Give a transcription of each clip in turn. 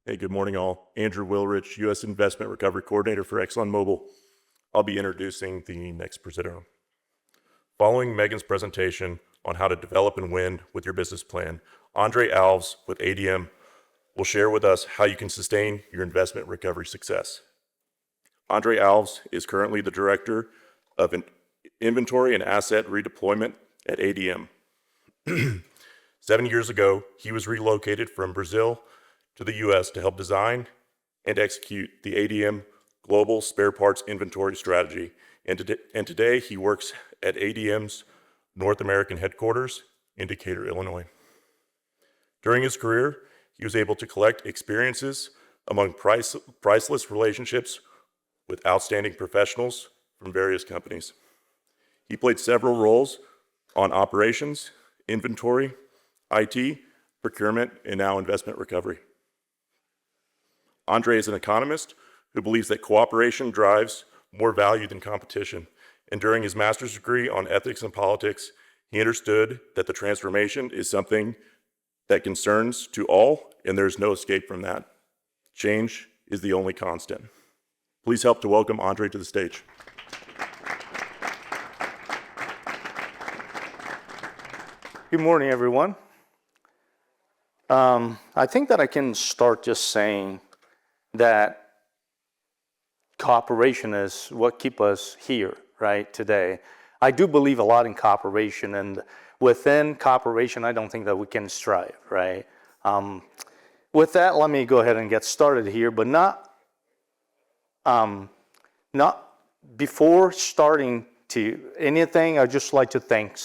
Hey, good morning all. Andrew Wilrich, U.S. Investment Recovery Coordinator for ExxonMobil. I'll be introducing the next presenter. Following Megan's presentation on how to develop and win with your business plan, André Alves with ADM will share with us how you can sustain your investment recovery success. André Alves is currently the Director of Inventory and Asset Redeployment at ADM. 7 years ago, he was relocated from Brazil to the U.S. to help design and execute the ADM Global Spare Parts Inventory Strategy, and today he works at ADM's North American headquarters in Decatur, Illinois. During his career, he was able to collect experiences among priceless relationships with outstanding professionals from various companies. He played several roles on operations, inventory, IT, procurement, and now investment recovery. André is an economist who believes that cooperation drives more value than competition. And during his master's degree on ethics and politics, he understood that the transformation is something that concerns to all, and there's no escape from that. Change is the only constant. Please help to welcome André to the stage. Good morning, everyone. I think that I can start just saying that cooperation is what keeps us here, right, today. I do believe a lot in cooperation, and within cooperation, I don't think that we can strive, right? With that, let me go ahead and get started here, but not before starting to anything, I'd just like to thank,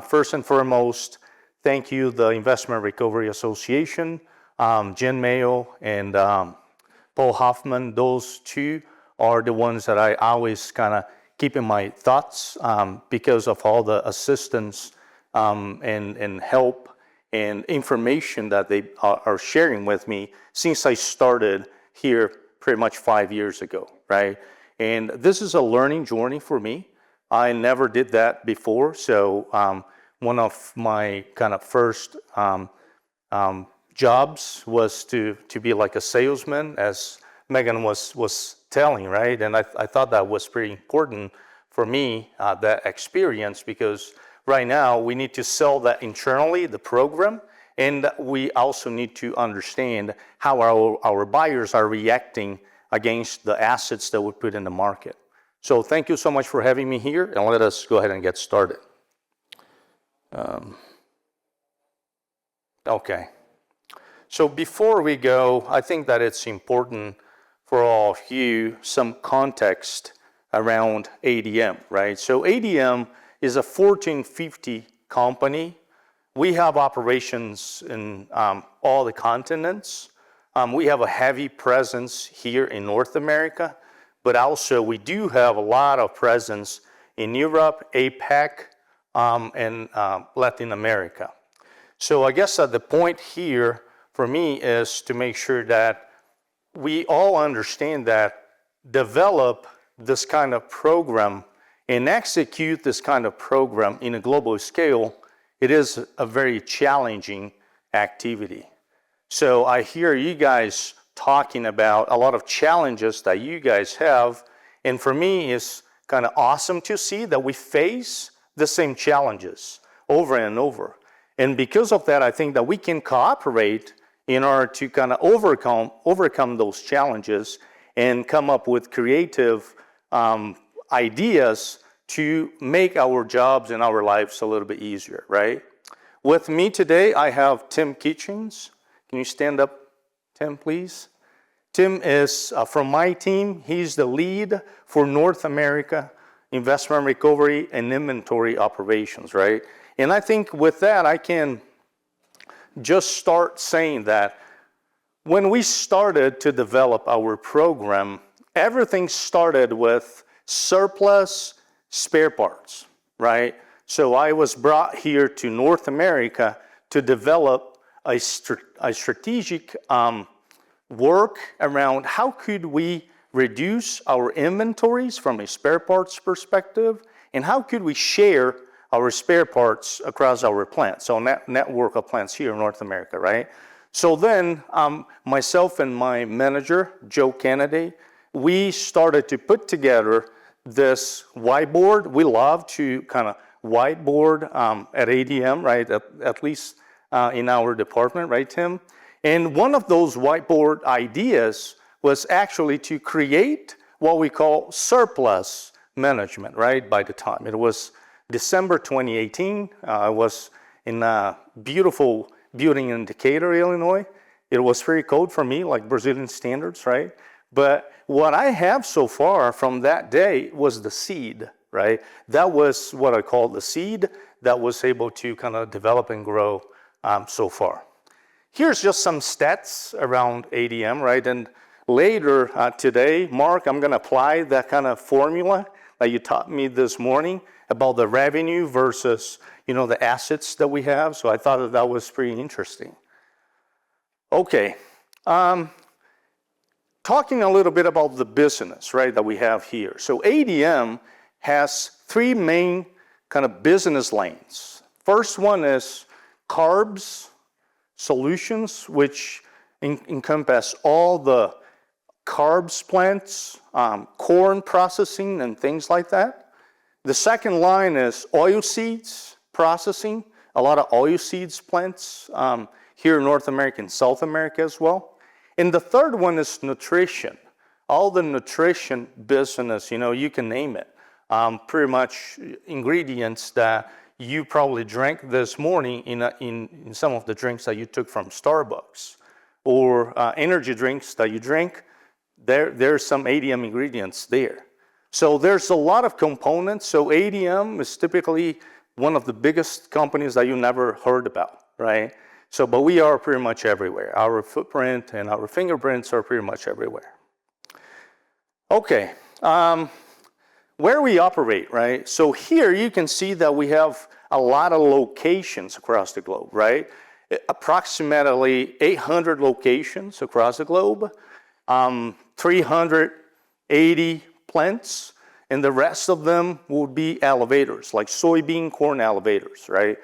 first and foremost, thank you, the Investment Recovery Association, Jen Mayo and Paul Hoffman. Those two are the ones that I always kind of keep in my thoughts because of all the assistance and help and information that they are sharing with me since I started here pretty much 5 years ago, right? And this is a learning journey for me. I never did that before, so one of my kind of first jobs was to be like a salesman, as Megan was telling, right? And I thought that was pretty important for me, that experience, because right now we need to sell that internally, the program, and we also need to understand how our buyers are reacting against the assets that we put in the market. So thank you so much for having me here, and let us go ahead and get started. Okay. So before we go, I think that it's important for all of you some context around ADM, right? So ADM is a Fortune 50 company. We have operations in all the continents. We have a heavy presence here in North America, but also we do have a lot of presence in Europe, APAC, and Latin America. So I guess the point here for me is to make sure that we all understand that develop this kind of program and execute this kind of program in a global scale, it is a very challenging activity. So I hear you guys talking about a lot of challenges that you guys have, and for me it's kind of awesome to see that we face the same challenges over and over. And because of that, I think that we can cooperate in order to kind of overcome those challenges and come up with creative ideas to make our jobs and our lives a little bit easier, right? With me today, I have Tim Kitchens. Can you stand up, Tim, please? Tim is from my team. He's the lead for North America investment recovery and inventory operations, right? And I think with that, I can just start saying that when we started to develop our program, everything started with surplus spare parts, right? So I was brought here to North America to develop a strategic work around how could we reduce our inventories from a spare parts perspective, and how could we share our spare parts across our plants, so network of plants here in North America, right? So then myself and my manager, Joe Kennedy, we started to put together this whiteboard. We love to kind of whiteboard at ADM, right? At least in our department, right, Tim? And one of those whiteboard ideas was actually to create what we call surplus management, right, by the time. It was December 2018. I was in a beautiful building in Decatur, Illinois. It was very cold for me, like Brazilian standards, right? But what I have so far from that day was the seed, right? That was what I call the seed that was able to kind of develop and grow so far. Here's just some stats around ADM, right? And later today, Mark, I'm going to apply that kind of formula that you taught me this morning about the revenue versus, the assets that we have. So I thought that was pretty interesting. Okay. Talking a little bit about the business, right, that we have here. So ADM has three main kind of business lanes. First one is carbs solutions, which encompass all the carbs plants, corn processing, and things like that. The second line is oil seeds processing, a lot of oil seeds plants here in North America and South America as well. And the third one is nutrition, all the nutrition business, you can name it. Pretty much ingredients that you probably drank this morning in some of the drinks that you took from Starbucks, or energy drinks that you drink. There's some ADM ingredients there. So there's a lot of components. So ADM is typically one of the biggest companies that you never heard about, right? So, but we are pretty much everywhere. Our footprint and our fingerprints are pretty much everywhere. Okay, where we operate, right? So here you can see that we have a lot of locations across the globe, right? Approximately 800 locations across the globe, 380 plants, and the rest of them would be elevators, like soybean corn elevators, right?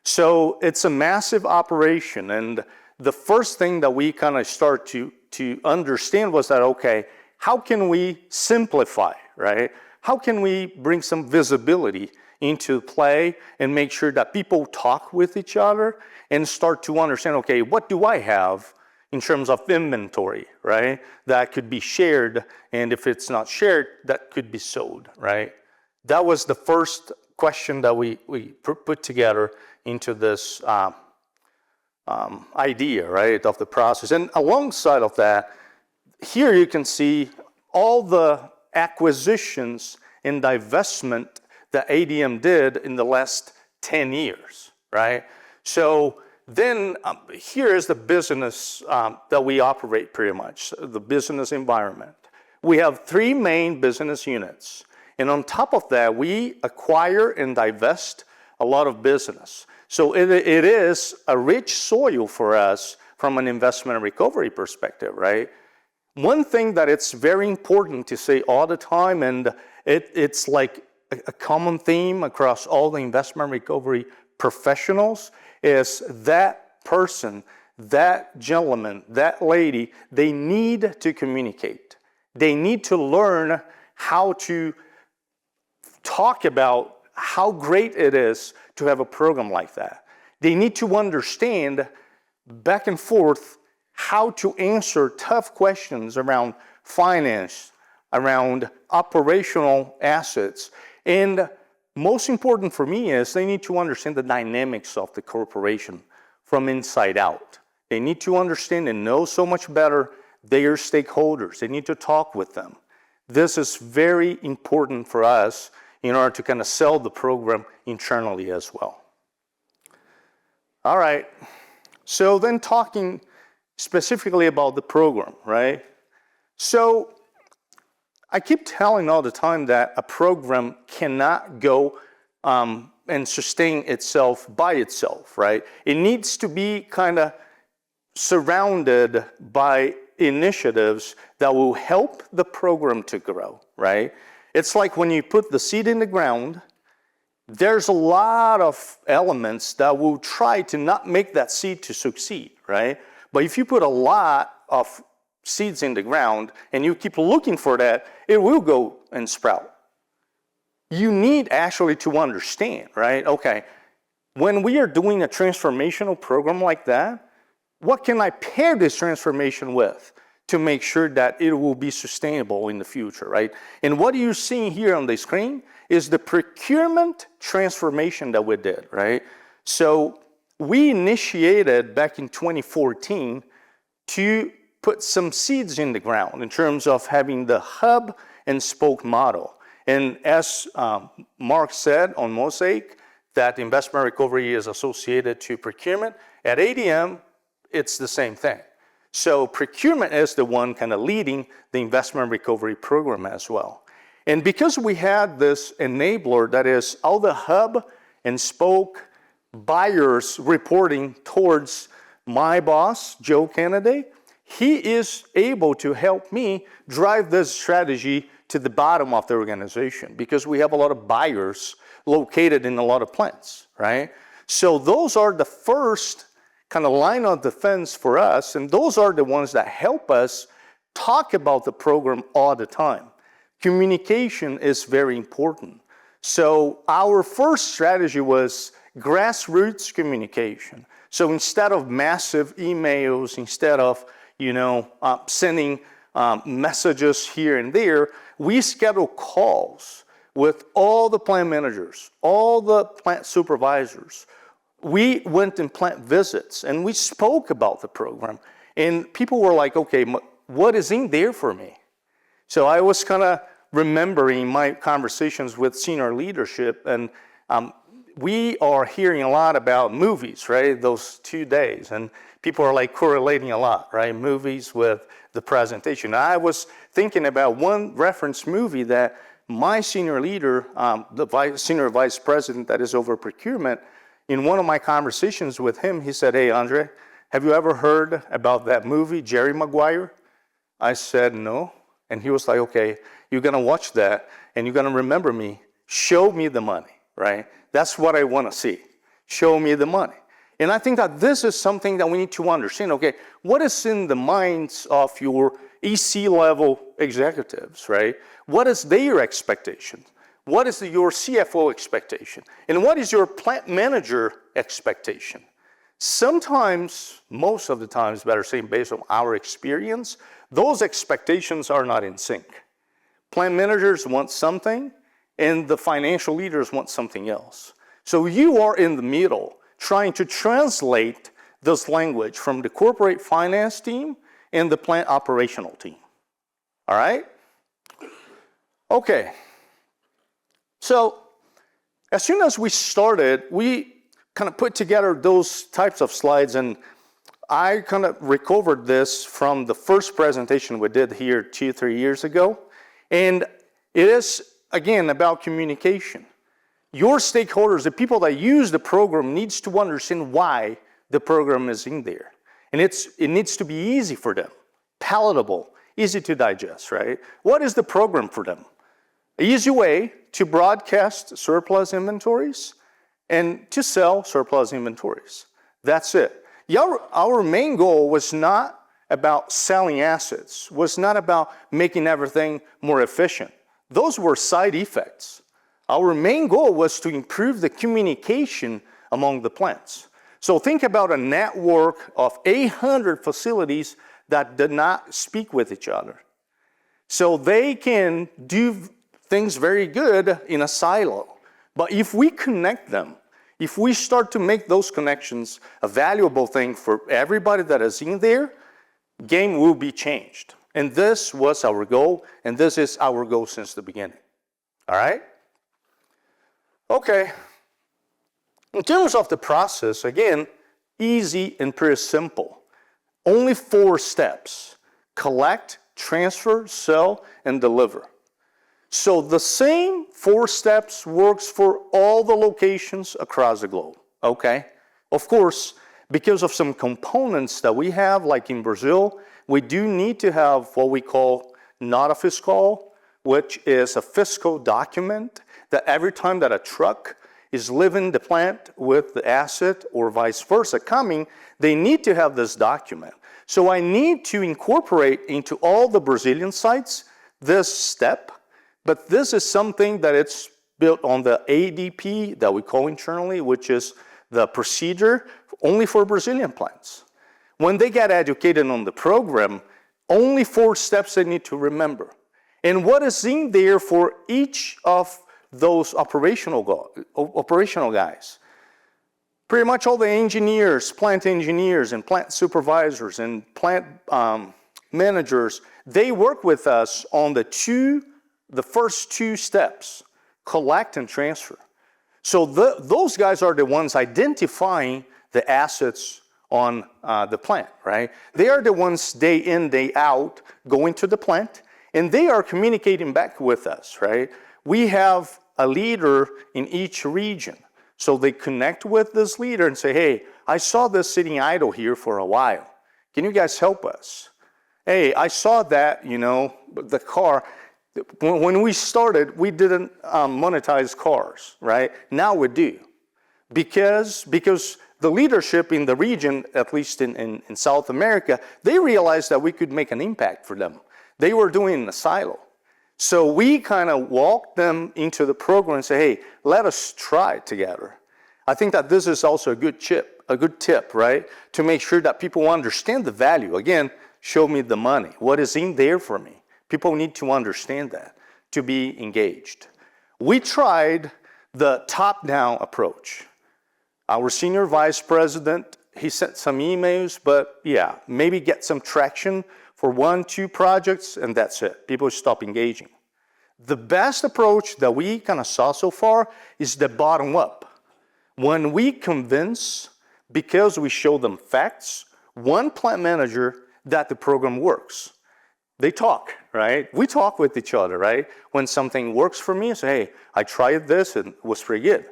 So it's a massive operation, and the first thing that we kind of start to understand was that, okay, how can we simplify, right? How can we bring some visibility into play and make sure that people talk with each other and start to understand, okay, what do I have in terms of inventory, right? That could be shared, and if it's not shared, that could be sold, right? That was the first question that we put together into this idea, right, of the process. And alongside of that, here you can see all the acquisitions and divestment that ADM did in the last 10 years, right? So then here is the business that we operate pretty much, the business environment. We have three main business units. And on top of that, we acquire and divest a lot of business. So it is a rich soil for us from an investment and recovery perspective, right? One thing that it's very important to say all the time, and it's like a common theme across all the investment recovery professionals, is that person, that gentleman, that lady, they need to communicate. They need to learn how to talk about how great it is to have a program like that. They need to understand back and forth how to answer tough questions around finance, around operational assets. And most important for me is they need to understand the dynamics of the corporation from inside out. They need to understand and know so much better their stakeholders. They need to talk with them. This is very important for us in order to kind of sell the program internally as well. All right, so then talking specifically about the program, right? So I keep telling all the time that a program cannot go and sustain itself by itself, right? It needs to be kind of surrounded by initiatives that will help the program to grow, right? It's like when you put the seed in the ground, there's a lot of elements that will try to not make that seed to succeed, right? But if you put a lot of seeds in the ground and you keep looking for that, it will go and sprout. You need actually to understand, right? Okay, when we are doing a transformational program like that, what can I pair this transformation with to make sure that it will be sustainable in the future, right? And what you're seeing here on the screen is the procurement transformation that we did, right? So we initiated back in 2014 to put some seeds in the ground in terms of having the hub and spoke model. And as Mark said on Mosaic, that investment recovery is associated to procurement. At ADM, it's the same thing. So procurement is the one kind of leading the investment recovery program as well. And because we had this enabler, that is all the hub and spoke buyers reporting towards my boss, Joe Kennedy, he is able to help me drive this strategy to the bottom of the organization because we have a lot of buyers located in a lot of plants, right? So those are the first kind of line of defense for us, and those are the ones that help us talk about the program all the time. Communication is very important. So our first strategy was grassroots communication. So instead of massive emails, instead of sending messages here and there, we schedule calls with all the plant managers, all the plant supervisors. We went in plant visits and we spoke about the program. And people were like, okay, what is in there for me? So I was kind of remembering my conversations with senior leadership, and we are hearing a lot about movies, right? Those 2 days. And people are like correlating a lot, right? Movies with the presentation. I was thinking about one reference movie that my senior leader, the senior vice president that is over procurement, in one of my conversations with him, he said, hey, Andre, have you ever heard about that movie, Jerry Maguire? I said, no. And he was like, okay, you're going to watch that and you're going to remember me. Show me the money, right? That's what I want to see. Show me the money. And I think that this is something that we need to understand. Okay, what is in the minds of your EC level executives, right? What is their expectation? What is your CFO expectation? And what is your plant manager expectation? Sometimes, most of the times, better saying based on our experience, those expectations are not in sync. Plant managers want something, and the financial leaders want something else. So you are in the middle, trying to translate this language from the corporate finance team and the plant operational team. All right? Okay. So as soon as we started, we kind of put together those types of slides, and I kind of recovered this from the first presentation we did here 2-3 years ago. And it is, again, about communication. Your stakeholders, the people that use the program, needs to understand why the program is in there. And it needs to be easy for them, palatable, easy to digest, right? What is the program for them? An easy way to broadcast surplus inventories and to sell surplus inventories. That's it. Our main goal was not about selling assets, was not about making everything more efficient. Those were side effects. Our main goal was to improve the communication among the plants. So think about a network of 800 facilities that did not speak with each other. So they can do things very good in a silo. But if we connect them, if we start to make those connections a valuable thing for everybody that is in there, game will be changed. And this was our goal, and this is our goal since the beginning. All right? Okay. In terms of the process, again, easy and pretty simple. Only 4 steps: collect, transfer, sell, and deliver. So the same 4 steps works for all the locations across the globe, okay? Of course, because of some components that we have, like in Brazil, we do need to have what we call nota fiscal, which is a fiscal document that every time that a truck is leaving the plant with the asset or vice versa coming, they need to have this document. So I need to incorporate into all the Brazilian sites this step, but this is something that it's built on the ADP that we call internally, which is the procedure only for Brazilian plants. When they get educated on the program, only 4 steps they need to remember. And what is in there for each of those operational guys? Pretty much all the engineers, plant engineers and plant supervisors and plant managers, they work with us on the first 2 steps, collect and transfer. So those guys are the ones identifying the assets on the plant, right? They are the ones day in, day out going to the plant, and they are communicating back with us, right? We have a leader in each region. So they connect with this leader and say, hey, I saw this sitting idle here for a while. Can you guys help us? Hey, I saw that, the car. When we started, we didn't monetize cars, right? Now we do. Because the leadership in the region, at least in South America, they realized that we could make an impact for them. They were doing in a silo. So we kind of walked them into the program and say, hey, let us try it together. I think that this is also a good tip, right? To make sure that people understand the value. Again, show me the money. What is in there for me? People need to understand that to be engaged. We tried the top-down approach. Our senior vice president, he sent some emails, but yeah, maybe get some traction for 1, 2 projects, and that's it. People stop engaging. The best approach that we kind of saw so far is the bottom up. When we convince, because we show them facts, one plant manager that the program works. They talk, right? We talk with each other, right? When something works for me, I say, hey, I tried this and it was pretty good.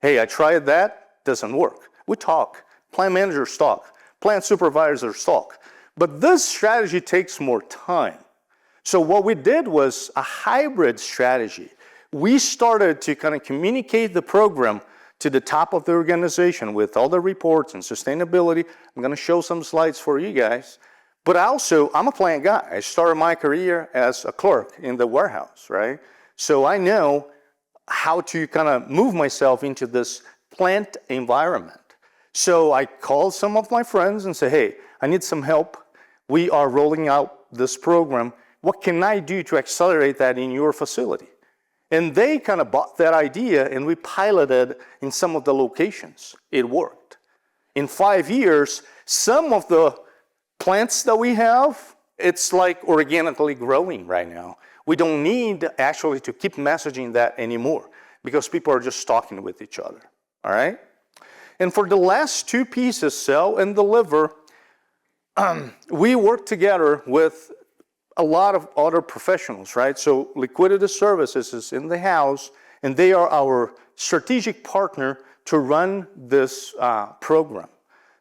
Hey, I tried that, doesn't work. We talk. Plant managers talk. Plant supervisors talk. But this strategy takes more time. So what we did was a hybrid strategy. We started to kind of communicate the program to the top of the organization with all the reports and sustainability. I'm going to show some slides for you guys. But also, I'm a plant guy. I started my career as a clerk in the warehouse, right? So I know how to kind of move myself into this plant environment. So I called some of my friends and said, hey, I need some help. We are rolling out this program. What can I do to accelerate that in your facility? And they kind of bought that idea, and we piloted in some of the locations. It worked. In 5 years, some of the plants that we have, it's like organically growing right now. We don't need actually to keep messaging that anymore because people are just talking with each other, all right? And for the last 2 pieces, sell and deliver, we work together with a lot of other professionals, right? So Liquidity Services is in the house, and they are our strategic partner to run this program.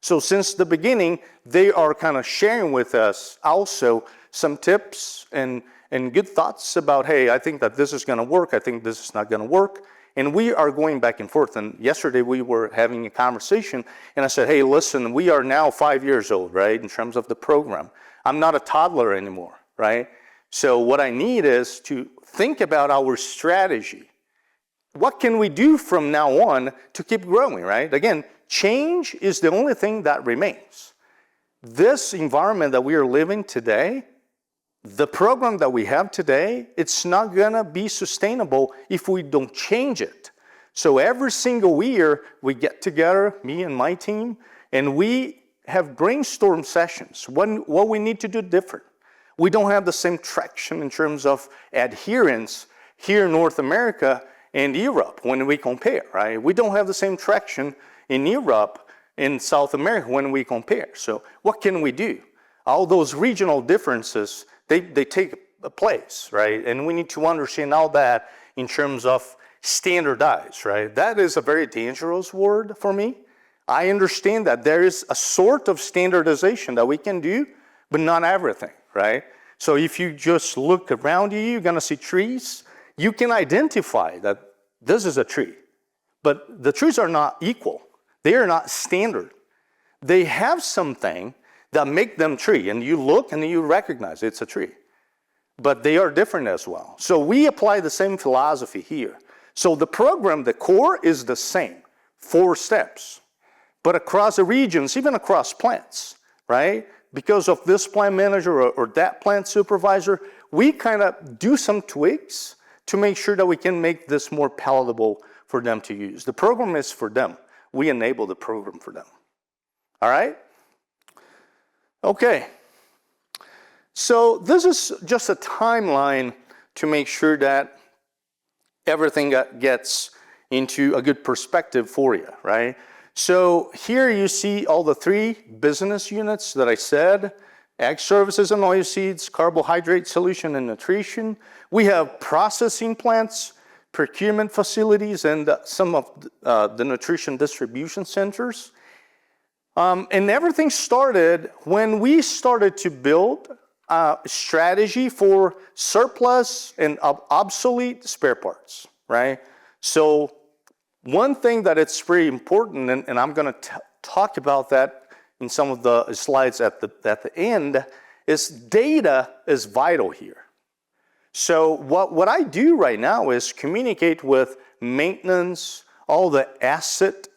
So since the beginning, they are kind of sharing with us also some tips and good thoughts about, hey, I think that this is going to work. I think this is not going to work. And we are going back and forth. And yesterday we were having a conversation, and I said, hey, listen, we are now 5 years old, right, in terms of the program. I'm not a toddler anymore, right? So what I need is to think about our strategy. What can we do from now on to keep growing, right? Again, change is the only thing that remains. This environment that we are living today, the program that we have today, it's not gonna be sustainable if we don't change it. So every single year, we get together, me and my team, and we have brainstorm sessions, what we need to do different. We don't have the same traction in terms of adherence here in North America and Europe when we compare, right? We don't have the same traction in Europe and South America when we compare. So what can we do? All those regional differences, they take a place, right? And we need to understand all that in terms of standardize, right? That is a very dangerous word for me. I understand that there is a sort of standardization that we can do, but not everything, right? So if you just look around you, you're gonna see trees. You can identify that this is a tree, but the trees are not equal. They are not standard. They have something that make them tree. And you look and you recognize it's a tree. But they are different as well. So we apply the same philosophy here. So the program, the core is the same, 4 steps. But across the regions, even across plants, right? Because of this plant manager or that plant supervisor, we kind of do some tweaks to make sure that we can make this more palatable for them to use. The program is for them. We enable the program for them. All right? Okay. So this is just a timeline to make sure that everything gets into a good perspective for you, right? So here you see all the 3 business units that I said: Ag Services and Oilseeds, Carbohydrate Solution and Nutrition. We have processing plants, procurement facilities, and some of the nutrition distribution centers. And everything started when we started to build a strategy for surplus and obsolete spare parts, right? So one thing that it's pretty important, and I'm going to talk about that in some of the slides at the end, is data is vital here. So what I do right now is communicate with maintenance, all the asset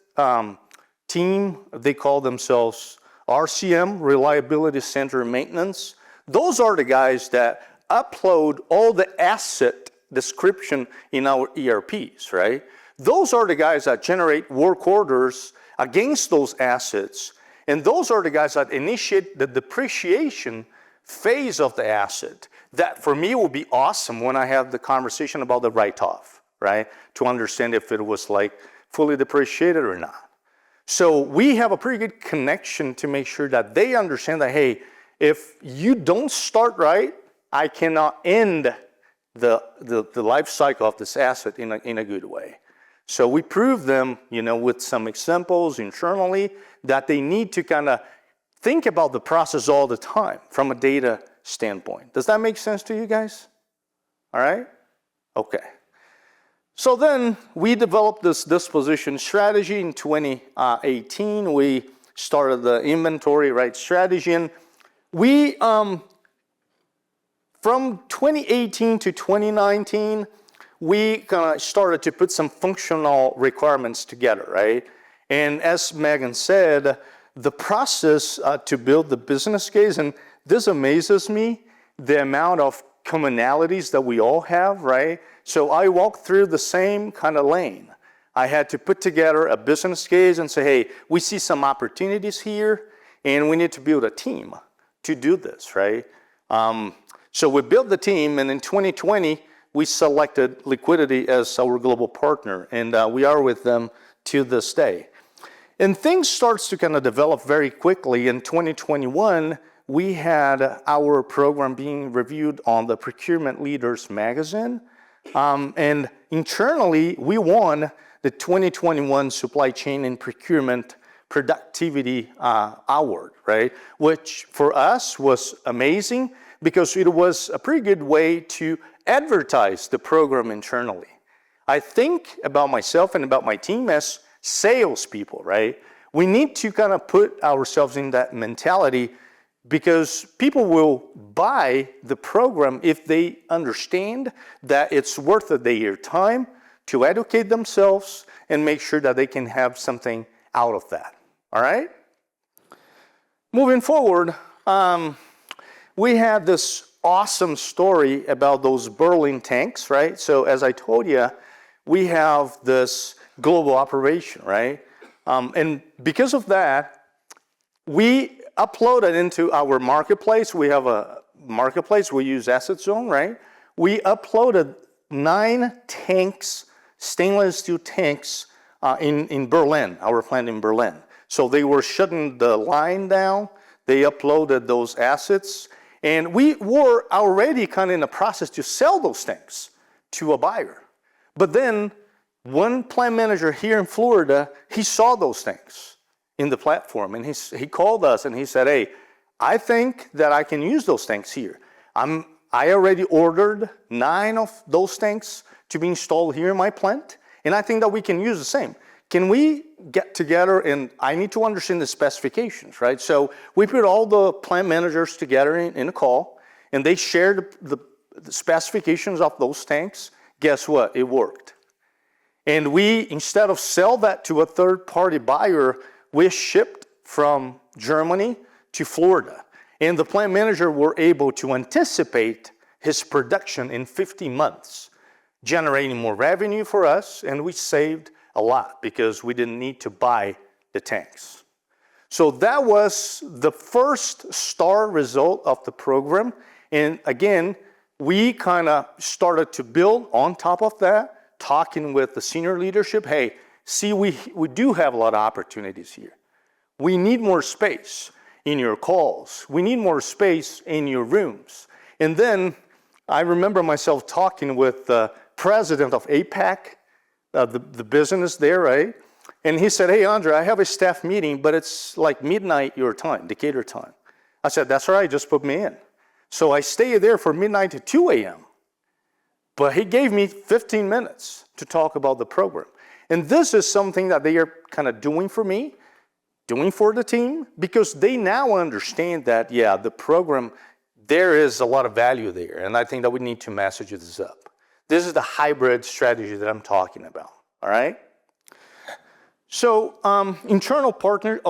team. They call themselves RCM, Reliability Center Maintenance. Those are the guys that upload all the asset description in our ERPs, right? Those are the guys that generate work orders against those assets, and those are the guys that initiate the depreciation phase of the asset. That for me will be awesome when I have the conversation about the write-off, right? To understand if it was like fully depreciated or not. So we have a pretty good connection to make sure that they understand that, hey, if you don't start right, I cannot end the life cycle of this asset in a good way. So we prove them, with some examples internally that they need to kind of think about the process all the time from a data standpoint. Does that make sense to you guys? All right? Okay. So then we developed this disposition strategy in 2018. We started the inventory right strategy, and we from 2018 to 2019, we kind of started to put some functional requirements together, right? And as Megan said, the process to build the business case, and this amazes me, the amount of commonalities that we all have, right? So I walked through the same kind of lane. I had to put together a business case and say, hey, we see some opportunities here, and we need to build a team to do this, right? So we built the team, and in 2020, we selected Liquidity as our global partner, and we are with them to this day. And things starts to kind of develop very quickly. In 2021, we had our program being reviewed on the Procurement Leaders magazine, and internally, we won the 2021 Supply Chain and Procurement Productivity Award, right? Which for us was amazing because it was a pretty good way to advertise the program internally. I think about myself and about my team as salespeople, right? We need to kind of put ourselves in that mentality because people will buy the program if they understand that it's worth their time to educate themselves and make sure that they can have something out of that. All right? Moving forward, we had this awesome story about those Berlin tanks, right? So as I told you, we have this global operation, right? And because of that, we uploaded into our marketplace. We have a marketplace. We use Asset Zone, right? We uploaded 9 tanks, stainless steel tanks, in Berlin, our plant in Berlin. So they were shutting the line down. They uploaded those assets. And we were already kind of in the process to sell those tanks to a buyer. But then one plant manager here in Florida, he saw those tanks in the platform. And he called us and he said, hey, I think that I can use those tanks here. I already ordered 9 of those tanks to be installed here in my plant. And I think that we can use the same. can we get together and I need to understand the specifications, right? So we put all the plant managers together in a call, and they shared the specifications of those tanks. Guess what? It worked. And we, instead of sell that to a third-party buyer, we shipped from Germany to Florida. And the plant manager were able to anticipate his production in 50 months, generating more revenue for us, and we saved a lot because we didn't need to buy the tanks. So that was the first star result of the program. And again, we kind of started to build on top of that, talking with the senior leadership. Hey, see, we do have a lot of opportunities here. We need more space in your calls. We need more space in your rooms. And then I remember myself talking with the president of APAC, the business there, right? And he said, hey, Andre, I have a staff meeting, but it's like midnight your time, Decatur time. I said, that's all right, just put me in. So I stayed there for midnight to 2 a.m. But he gave me 15 minutes to talk about the program. And this is something that they are kind of doing for me, doing for the team, because they now understand that, yeah, the program, there is a lot of value there. And I think that we need to message this up. This is the hybrid strategy that I'm talking about, all right? So internal partner,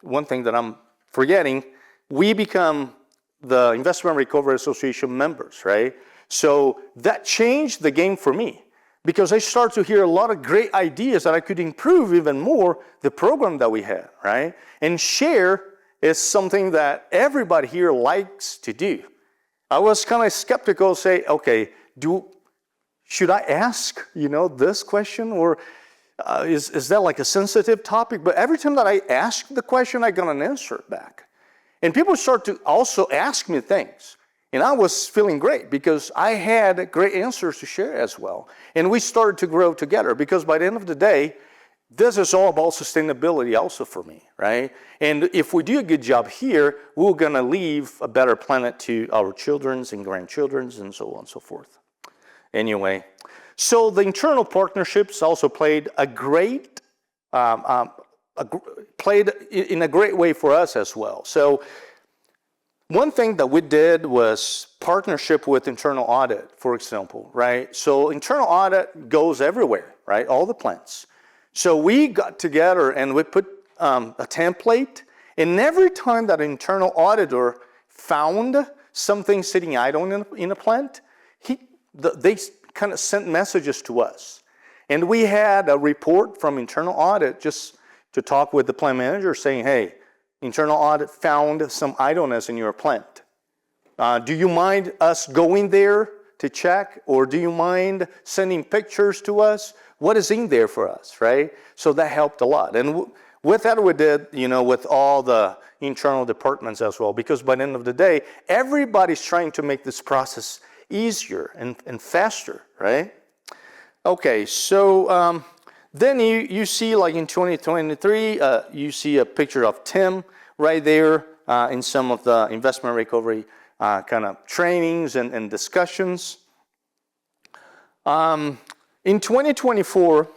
one thing that I'm forgetting, we become the Investment Recovery Association members, right? So that changed the game for me because I started to hear a lot of great ideas that I could improve even more the program that we had, right? And share is something that everybody here likes to do. I was kind of skeptical, say, okay, should I ask, this question, or is that like a sensitive topic? But every time that I ask the question, I got an answer back. And people start to also ask me things. And I was feeling great because I had great answers to share as well. And we started to grow together because by the end of the day, this is all about sustainability also for me, right? And if we do a good job here, we're gonna leave a better planet to our children's and grandchildren's and so on and so forth. Anyway, so the internal partnerships also played played in a great way for us as well. So one thing that we did was partnership with internal audit, for example, right? So internal audit goes everywhere, right? All the plants. So we got together and we put a template, and every time that an internal auditor found something sitting idle in a plant, they kind of sent messages to us. And we had a report from internal audit just to talk with the plant manager saying, hey, internal audit found some idleness in your plant. Do you mind us going there to check, or do you mind sending pictures to us? What is in there for us, right? So that helped a lot. And with that we did, with all the internal departments as well, because by the end of the day, everybody's trying to make this process easier and faster, right? Okay, so then you see, like in 2023, you see a picture of Tim right there in some of the investment recovery kind of trainings and discussions. In 2024,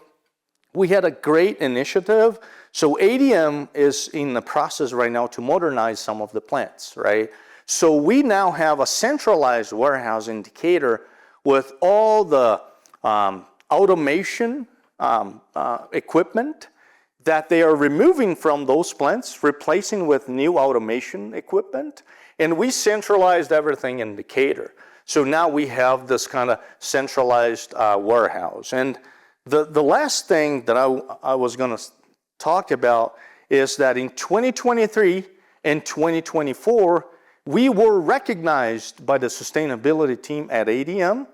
we had a great initiative. So ADM is in the process right now to modernize some of the plants, right? So we now have a centralized warehouse in Decatur with all the automation equipment that they are removing from those plants, replacing with new automation equipment. And we centralized everything in Decatur. So now we have this kind of centralized warehouse. And the last thing that I was going to talk about is that in 2023 and 2024, we were recognized by the sustainability team at ADM,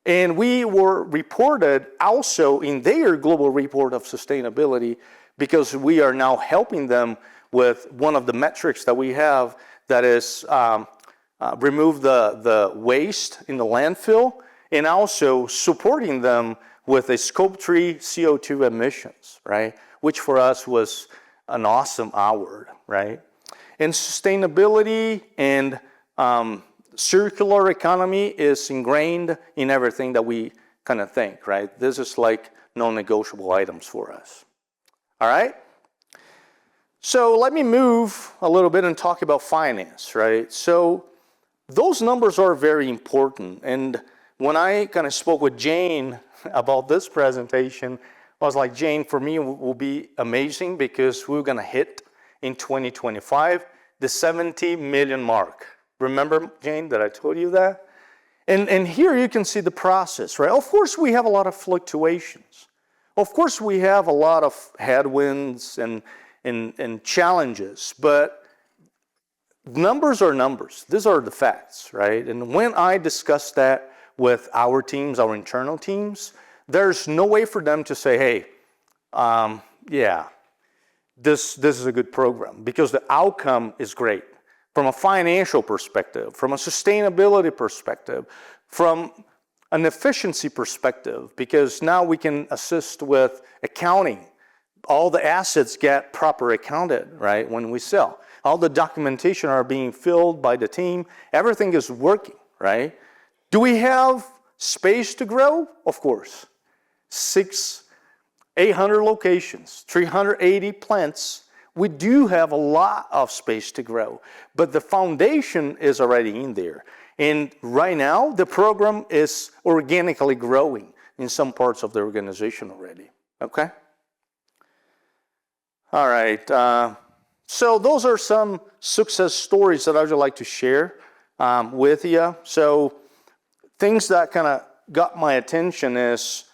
and we were reported also in their global report of sustainability because we are now helping them with one of the metrics that we have, that is remove the waste in the landfill, and also supporting them with a Scope 3 CO2 emissions, right? Which for us was an awesome award, right? And sustainability and circular economy is ingrained in everything that we kind of think, right? This is like non-negotiable items for us. All right? So let me move a little bit and talk about finance, right? So those numbers are very important. And when I kind of spoke with Jane about this presentation, I was like, Jane, for me, it will be amazing because we're going to hit in 2025 the 70 million mark. Remember, Jane, that I told you that? And here you can see the process, right? Of course, we have a lot of fluctuations. Of course, we have a lot of headwinds and challenges, but numbers are numbers. These are the facts, right? And when I discuss that with our teams, our internal teams, there's no way for them to say, hey, yeah, this is a good program, because the outcome is great from a financial perspective, from a sustainability perspective, from an efficiency perspective, because now we can assist with accounting. All the assets get proper accounted, right, when we sell. All the documentation are being filled by the team. Everything is working, right? Do we have space to grow? Of course. 800 locations, 380 plants. We do have a lot of space to grow, but the foundation is already in there. And right now, the program is organically growing in some parts of the organization already, okay? All right, so those are some success stories that I would like to share with you. So things that kind of got my attention is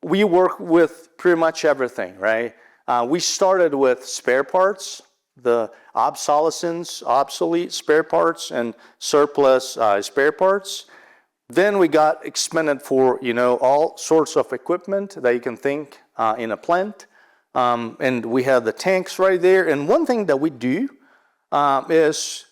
we work with pretty much everything, right? We started with spare parts, the obsolete spare parts and surplus spare parts. Then we got expanded for, all sorts of equipment that you can think in a plant. And we have the tanks right there. And one thing that we do is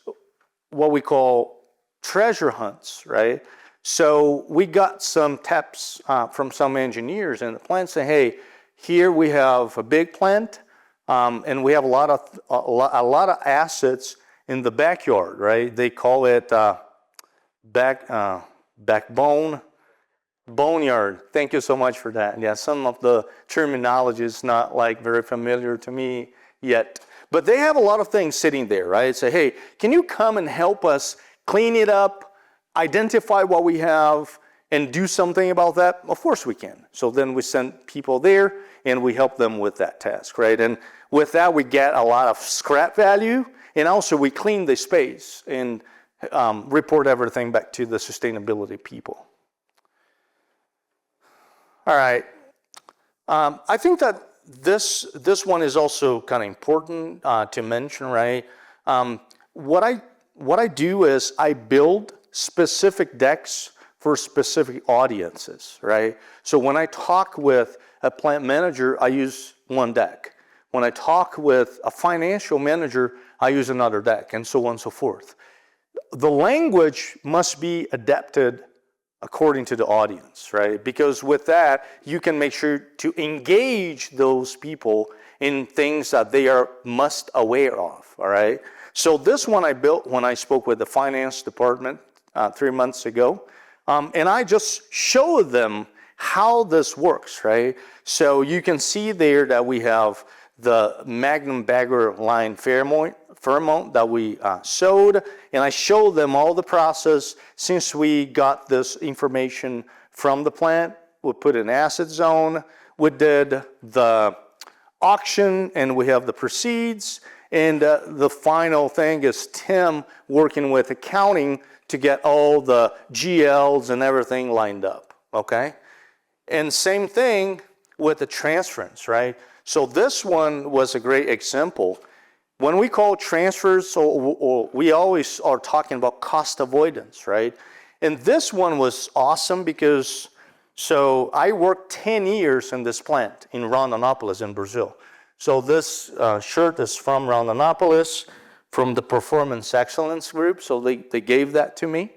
what we call treasure hunts, right? So we got some taps from some engineers in the plant saying, hey, here we have a big plant, and we have a lot of assets in the backyard, right? They call it boneyard. Thank you so much for that. Yeah, some of the terminology is not very familiar to me yet, but they have a lot of things sitting there, right? Say, hey, can you come and help us clean it up, identify what we have, and do something about that? Of course we can. So then we send people there and we help them with that task, right? And with that, we get a lot of scrap value, and also we clean the space and report everything back to the sustainability people. All right. I think that this one is also kind of important to mention, right? What I do is I build specific decks for specific audiences, right? So when I talk with a plant manager, I use one deck. When I talk with a financial manager, I use another deck, and so on and so forth. The language must be adapted according to the audience, right? Because with that, you can make sure to engage those people in things that they are must aware of, all right? So this one I built when I spoke with the finance department 3 months ago, and I just showed them how this works, right? So you can see there that we have the Magnum Bagger line Fairmont that we sewed, and I showed them all the process. Since we got this information from the plant, we put an asset zone, we did the auction, and we have the proceeds, and the final thing is Tim working with accounting to get all the GLs and everything lined up, okay? And same thing with the transference, right? So this one was a great example. When we call transfers, or we always are talking about cost avoidance, right? And this one was awesome because, so I worked 10 years in this plant in Rondonópolis in Brazil. So this shirt is from Rondonópolis, from the Performance Excellence Group, so they gave that to me.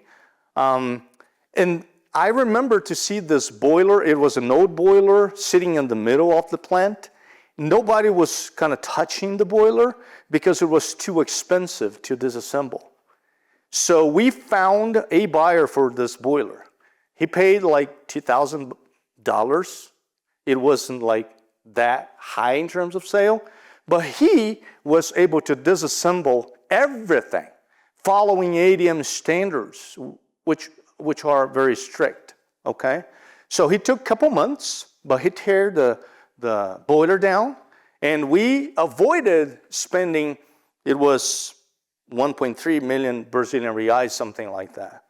And I remember to see this boiler. It was an old boiler sitting in the middle of the plant. Nobody was kind of touching the boiler because it was too expensive to disassemble. So we found a buyer for this boiler. He paid like $2,000. It wasn't like that high in terms of sale, but he was able to disassemble everything following ADM standards, which are very strict, okay? So he took a couple months, but he teared the boiler down, and we avoided spending, it was 1.3 million Brazilian reais, something like that,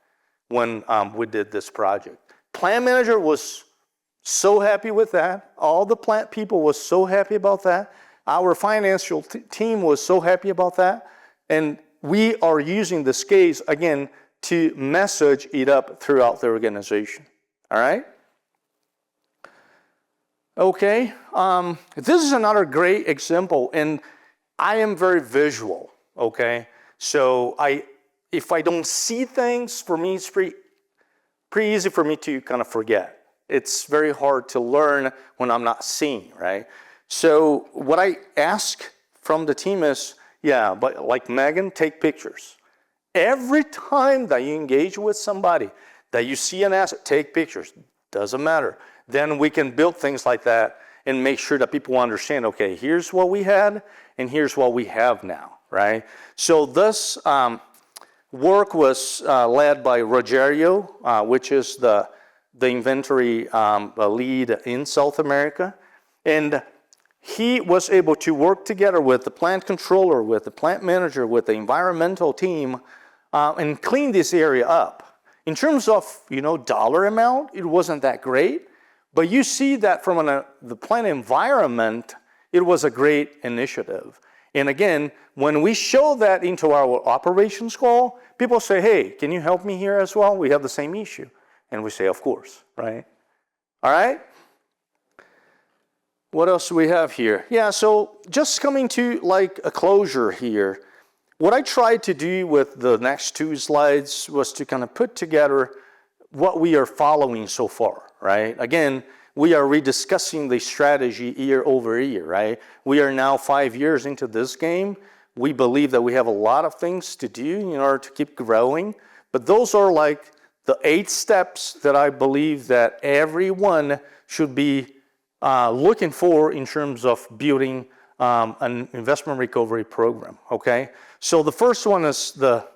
when we did this project. Plant manager was so happy with that. All the plant people was so happy about that. Our financial team was so happy about that. And we are using this case, again, to message it up throughout the organization. All right? Okay, this is another great example, and I am very visual, okay? So if I don't see things, for me, it's pretty easy for me to kind of forget. It's very hard to learn when I'm not seeing, right? So what I ask from the team is, yeah, but like Megan, take pictures. Every time that you engage with somebody, that you see an asset, take pictures. Doesn't matter. Then we can build things like that and make sure that people understand, okay, here's what we had and here's what we have now, right? So this work was led by Rogerio, which is the inventory lead in South America. And he was able to work together with the plant controller, with the plant manager, with the environmental team, and clean this area up. In terms of, dollar amount, it wasn't that great. But you see that from the plant environment, it was a great initiative. And again, when we show that into our operations call, people say, hey, can you help me here as well? We have the same issue. And we say, of course, right? All right? What else do we have here? Yeah, so just coming to like a closure here. What I tried to do with the next two slides was to kind of put together what we are following so far, right? Again, we are rediscussing the strategy year over year, right? We are now 5 years into this game. We believe that we have a lot of things to do in order to keep growing, but those are like the 8 steps that I believe that everyone should be looking for in terms of building an investment recovery program, okay? So the first one is the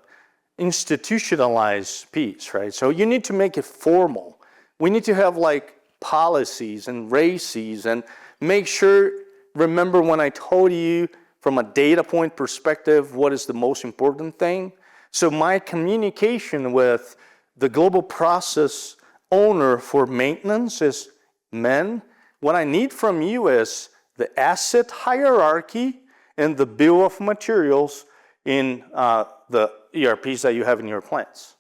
institutionalized piece, right? So you need to make it formal. We need to have like policies and races and make sure, remember when I told you from a data point perspective, what is the most important thing? So my communication with the global process owner for maintenance is, men, what I need from you is the asset hierarchy and the bill of materials in the ERPs that you have in your plants.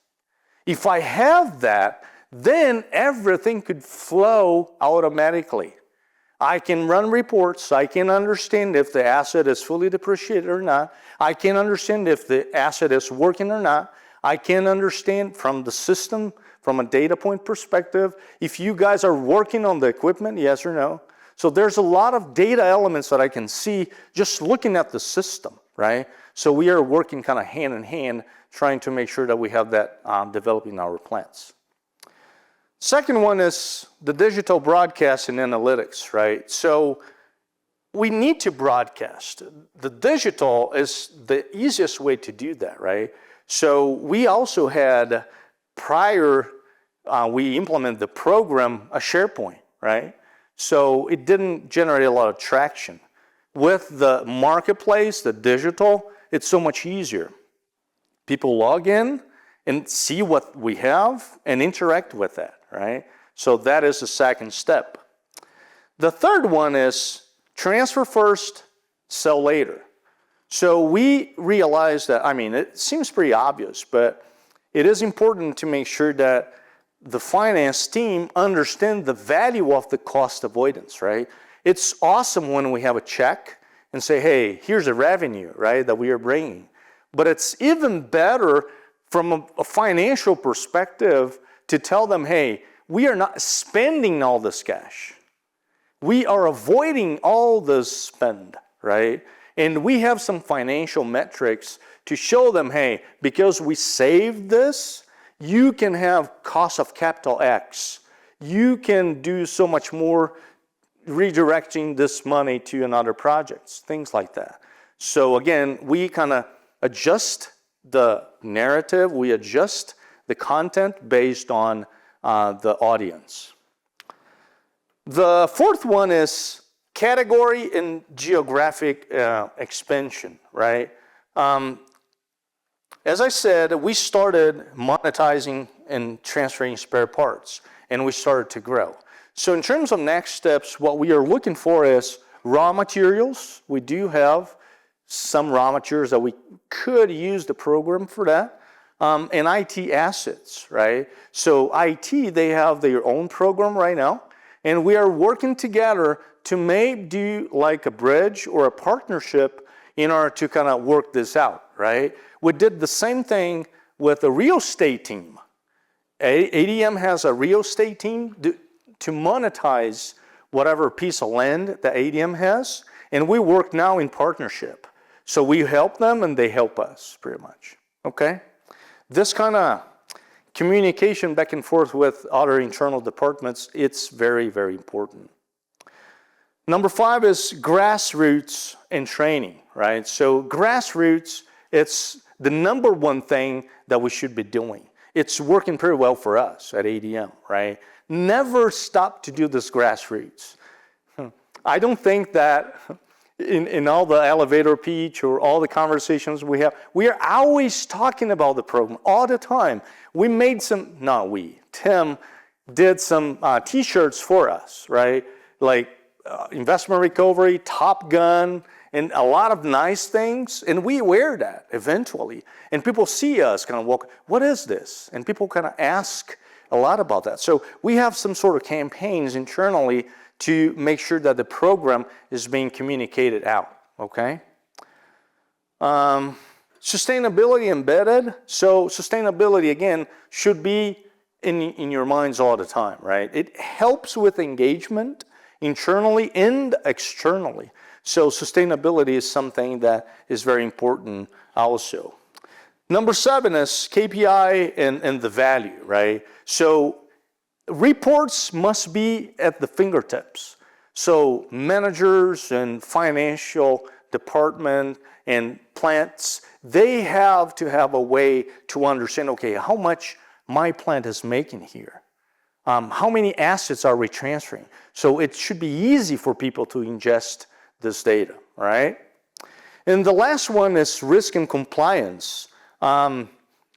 If I have that, then everything could flow automatically. I can run reports. I can understand if the asset is fully depreciated or not. I can understand if the asset is working or not. I can understand from the system, from a data point perspective, if you guys are working on the equipment, yes or no. So there's a lot of data elements that I can see just looking at the system, right? So we are working kind of hand in hand, trying to make sure that we have that developing our plants. Second one is the digital broadcast and analytics, right? So we need to broadcast. The digital is the easiest way to do that, right? So we also had, prior we implemented the program, a SharePoint, right? So it didn't generate a lot of traction. With the marketplace, the digital, it's so much easier. People log in and see what we have and interact with that, right? So that is the second step. The third one is transfer first, sell later. So we realized that, it seems pretty obvious, but it is important to make sure that the finance team understand the value of the cost avoidance, right? It's awesome when we have a check and say, hey, here's a revenue, right, that we are bringing. But it's even better from a financial perspective to tell them, hey, we are not spending all this cash. We are avoiding all this spend, right? And we have some financial metrics to show them, hey, because we saved this, you can have cost of capital X. You can do so much more redirecting this money to another projects, things like that. So again, we kind of adjust the narrative, we adjust the content based on the audience. The fourth one is category and geographic expansion, right? As I said, we started monetizing and transferring spare parts, and we started to grow. So in terms of next steps, what we are looking for is raw materials. We do have some raw materials that we could use the program for that, and IT assets, right? So IT, they have their own program right now, and we are working together to maybe do like a bridge or a partnership in order to kind of work this out, right? We did the same thing with a real estate team. ADM has a real estate team to monetize whatever piece of land that ADM has, and we work now in partnership. So we help them and they help us pretty much, okay? This kind of communication back and forth with other internal departments, it's very, very important. Number 5 is grassroots and training, right? So grassroots, it's the number one thing that we should be doing. It's working pretty well for us at ADM, right? Never stop to do this grassroots. I don't think that in all the elevator pitch or all the conversations we have, we are always talking about the program all the time. We made some, not we, Tim did some t-shirts for us, right? Like investment recovery, Top Gun, and a lot of nice things. And we wear that eventually. And people see us kind of walk, what is this? And people kind of ask a lot about that. So we have some sort of campaigns internally to make sure that the program is being communicated out, okay? Sustainability embedded. So sustainability, again, should be in your minds all the time, right? It helps with engagement internally and externally. So sustainability is something that is very important also. Number 7 is KPI and the value, right? So reports must be at the fingertips. So managers and financial department and plants, they have to have a way to understand, okay, how much my plant is making here. How many assets are we transferring? So it should be easy for people to ingest this data, right? And the last one is risk and compliance. When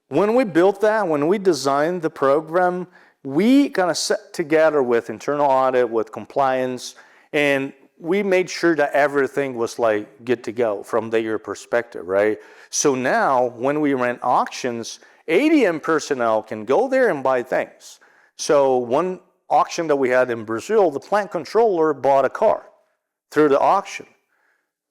we built that, when we designed the program, we kind of set together with internal audit, with compliance, and we made sure that everything was like good to go from their perspective, right? So now when we run auctions, ADM personnel can go there and buy things. So one auction that we had in Brazil, the plant controller bought a car through the auction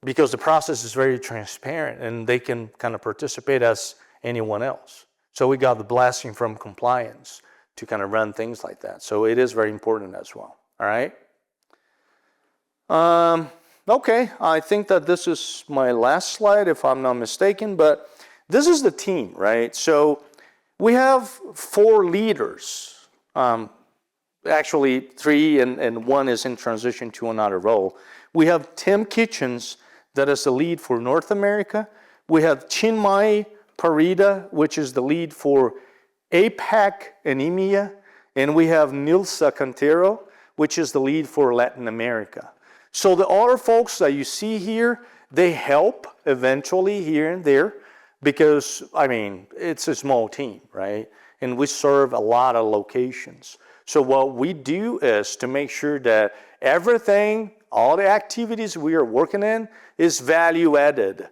because the process is very transparent and they can kind of participate as anyone else. So we got the blessing from compliance to kind of run things like that. So it is very important as well, all right? Okay, I think that this is my last slide if I'm not mistaken, but this is the team, right? So we have 4 leaders. Actually 3 and 1 is in transition to another role. We have Tim Kitchens, that is the lead for North America. We have Chinmay Parida, which is the lead for APAC and EMEA. And we have Nilsa Cantero, which is the lead for Latin America. So the other folks that you see here, they help eventually here and there because, I mean, it's a small team, right? And we serve a lot of locations. So what we do is to make sure that everything, all the activities we are working in is value added.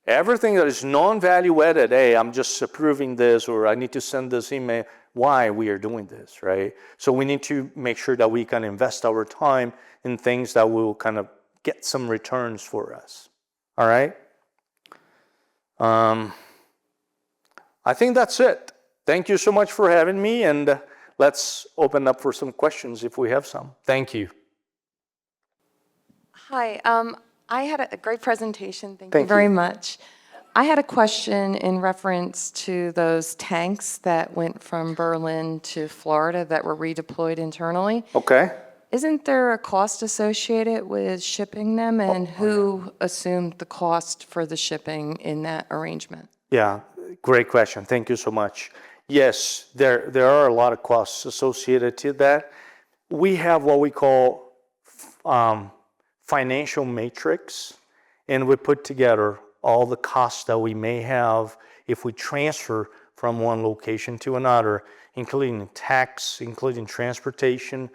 Everything that is non-value added, hey, I'm just approving this or I need to send this email, why we are doing this, right? So we need to make sure that we can invest our time in things that will kind of get some returns for us, all right? I think that's it. Thank you so much for having me, and let's open up for some questions if we have some. Thank you. Hi, I had a great presentation. Thank you very much. I had a question in reference to those tanks that went from Berlin to Florida that were redeployed internally. Okay. Isn't there a cost associated with shipping them, and who assumed the cost for the shipping in that arrangement? Yeah, great question. Thank you so much. Yes, there are a lot of costs associated to that. We have what we call financial matrix, and we put together all the costs that we may have if we transfer from one location to another, including tax, including transportation,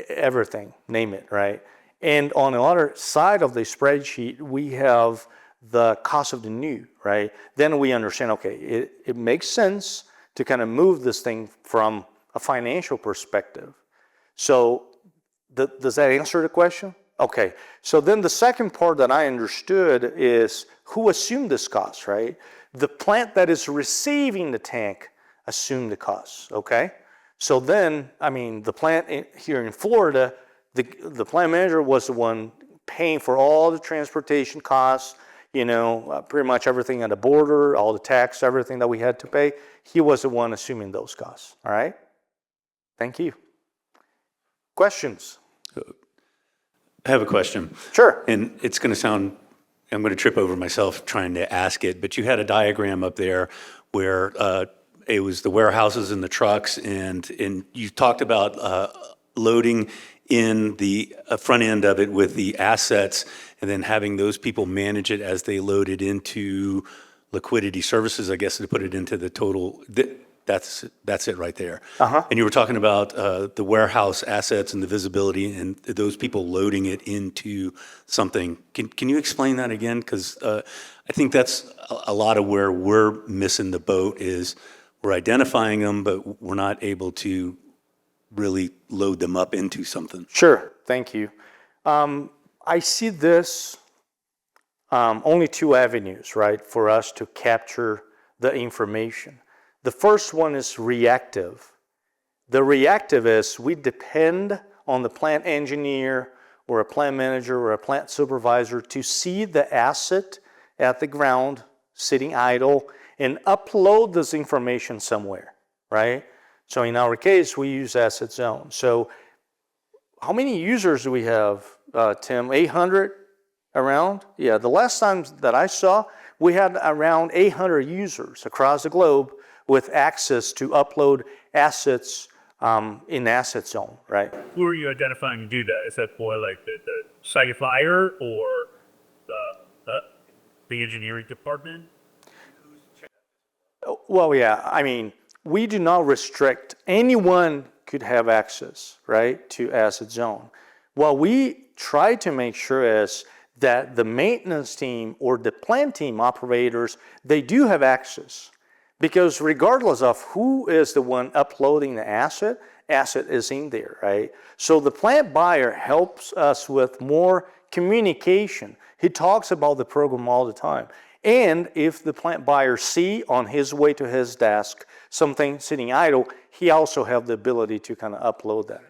everything, name it, right? And on the other side of the spreadsheet, we have the cost of the new, right? Then we understand, okay, it makes sense to kind of move this thing from a financial perspective. So does that answer the question? Okay, so then the second part that I understood is who assumed this cost, right? The plant that is receiving the tank assumed the cost, okay? So then, I mean, the plant here in Florida, the plant manager was the one paying for all the transportation costs, pretty much everything at the border, all the tax, everything that we had to pay. He was the one assuming those costs, all right? Thank you. Questions? I have a question. Sure. And it's going to sound, I'm going to trip over myself trying to ask it, but you had a diagram up there where it was the warehouses and the trucks, and you talked about loading in the front end of it with the assets and then having those people manage it as they load it into liquidity services, I guess, to put it into the total. That's it right there. And you were talking about the warehouse assets and the visibility and those people loading it into something. Can you explain that again? Because I think that's a lot of where we're missing the boat is we're identifying them, but we're not able to really load them up into something. Sure, thank you. I see this only two avenues, right, for us to capture the information. The first one is reactive. The reactive is we depend on the plant engineer or a plant manager or a plant supervisor to see the asset at the ground sitting idle and upload this information somewhere, right? So in our case, we use asset zone. So how many users do we have, Tim? 800 around? Yeah, the last time that I saw, we had around 800 users across the globe with access to upload assets in asset zone, right? Who are you identifying to do that? Is that for like the site buyer or the engineering department? Well, yeah, I mean, we do not restrict anyone could have access, right, to asset zone. What we try to make sure is that the maintenance team or the plant team operators, they do have access. Because regardless of who is the one uploading the asset is in there, right? So the plant buyer helps us with more communication. He talks about the program all the time. And if the plant buyer see on his way to his desk something sitting idle, he also have the ability to kind of upload that.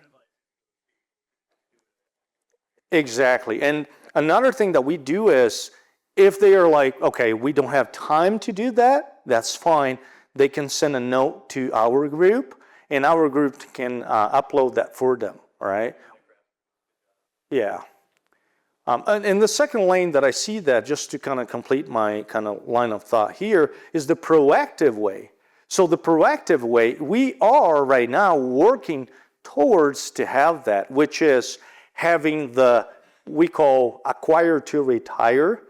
Exactly. And another thing that we do is if they are like, okay, we don't have time to do that, that's fine. They can send a note to our group, and our group can upload that for them, all right? Yeah. And the second lane that I see that, just to kind of complete my kind of line of thought here, is the proactive way. So the proactive way, we are right now working towards to have that, which is having the, we call acquire to retire.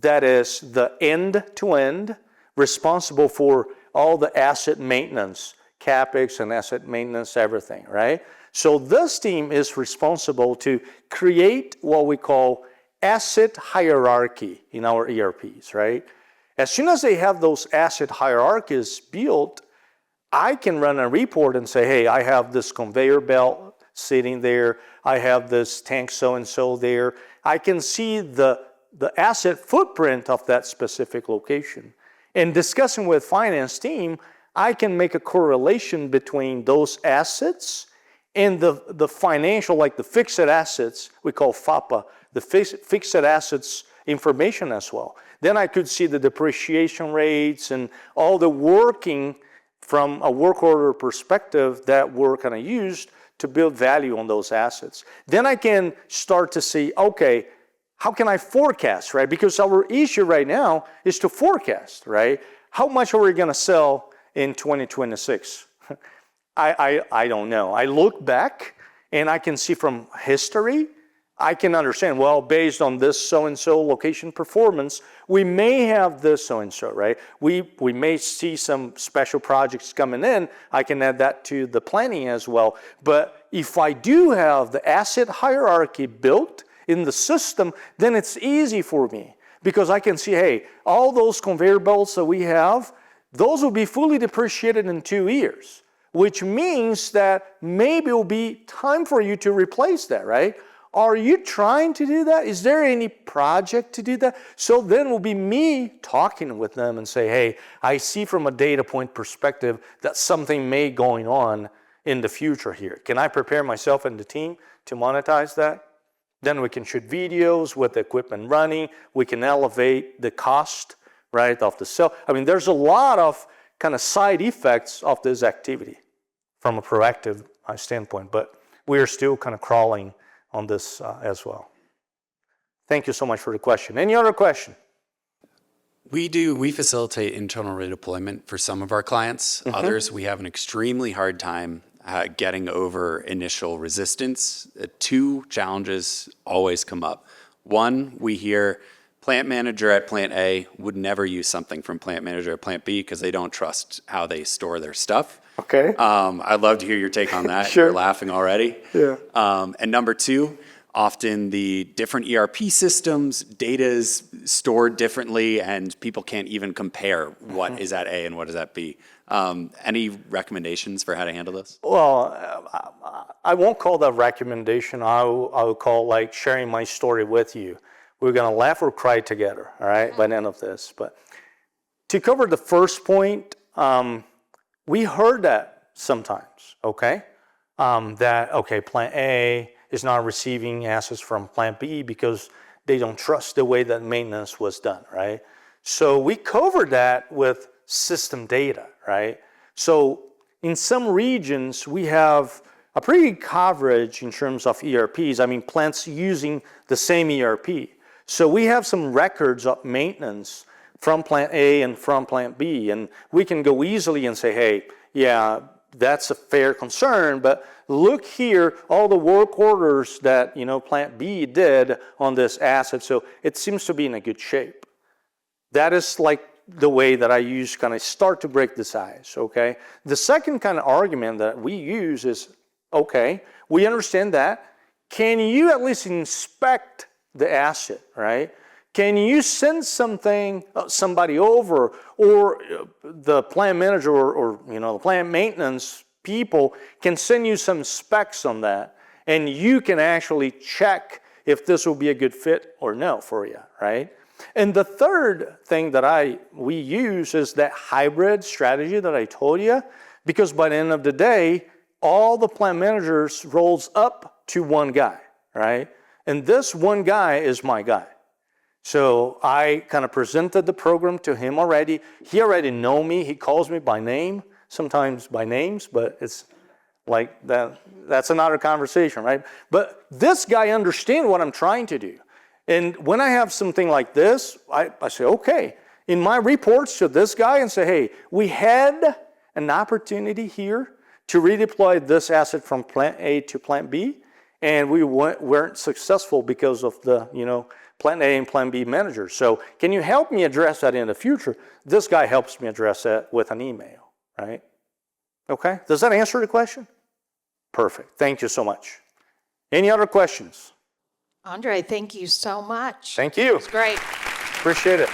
That is the end-to-end responsible for all the asset maintenance, CapEx and asset maintenance, everything, right? So this team is responsible to create what we call asset hierarchy in our ERPs, right? As soon as they have those asset hierarchies built, I can run a report and say, hey, I have this conveyor belt sitting there. I have this tank so-and-so there. I can see the asset footprint of that specific location. And discussing with finance team, I can make a correlation between those assets and the financial, like the fixed assets, we call FAPA, the fixed assets information as well. Then I could see the depreciation rates and all the working from a work order perspective that were kind of used to build value on those assets. Then I can start to see, okay, how can I forecast, right? Because our issue right now is to forecast, right? How much are we going to sell in 2026? I don't know. I look back and I can see from history, I can understand, well, based on this so-and-so location performance, we may have this so-and-so, right? We may see some special projects coming in. I can add that to the planning as well. But if I do have the asset hierarchy built in the system, then it's easy for me because I can see, hey, all those conveyor belts that we have, those will be fully depreciated in 2 years, which means that maybe it will be time for you to replace that, right? Are you trying to do that? Is there any project to do that? So then it will be me talking with them and say, hey, I see from a data point perspective that something may going on in the future here. Can I prepare myself and the team to monetize that? Then we can shoot videos with the equipment running. We can elevate the cost, right, of the cell. I mean, there's a lot of kind of side effects of this activity from a proactive standpoint, but we are still kind of crawling on this as well. Thank you so much for the question. Any other question? We facilitate internal redeployment for some of our clients. Others, we have an extremely hard time getting over initial resistance. 2 challenges always come up. One, we hear plant manager at plant A would never use something from plant manager at plant B because they don't trust how they store their stuff. Okay. I'd love to hear your take on that. Sure. You're laughing already. Yeah. And number 2, often the different ERP systems, data is stored differently, and people can't even compare what is at A and what is at B. Any recommendations for how to handle this? Well, I won't call that recommendation. I will call like sharing my story with you. We're going to laugh or cry together, all right, by the end of this. But to cover the first point, we heard that sometimes, okay? Plant A is not receiving assets from plant B because they don't trust the way that maintenance was done, right? So we covered that with system data, right? So in some regions, we have a pretty good coverage in terms of ERPs. I mean, plants using the same ERP. So we have some records of maintenance from plant A and from plant B, and we can go easily and say, hey, yeah, that's a fair concern, but look here, all the work orders that, plant B did on this asset, so it seems to be in a good shape. That is like the way that I use kind of start to break this ice, okay? The second kind of argument that we use is, okay, we understand that. Can you at least inspect the asset, right? Can you send somebody over, or the plant manager or the plant maintenance people can send you some specs on that, and you can actually check if this will be a good fit or no for you, right? And the third thing that we use is that hybrid strategy that I told you, because by the end of the day, all the plant managers rolls up to one guy, right? And this one guy is my guy. So I kind of presented the program to him already. He already know me. He calls me by name, sometimes by names, but it's like that. That's another conversation, right? But this guy understands what I'm trying to do. And when I have something like this, I say, okay, in my reports to this guy and say, hey, we had an opportunity here to redeploy this asset from plant A to plant B, and we weren't successful because of the, plant A and plant B managers. So can you help me address that in the future? This guy helps me address that with an email, right? Okay, does that answer the question? Perfect, thank you so much. Any other questions? Andre, thank you so much. Thank you. It's great. Appreciate it.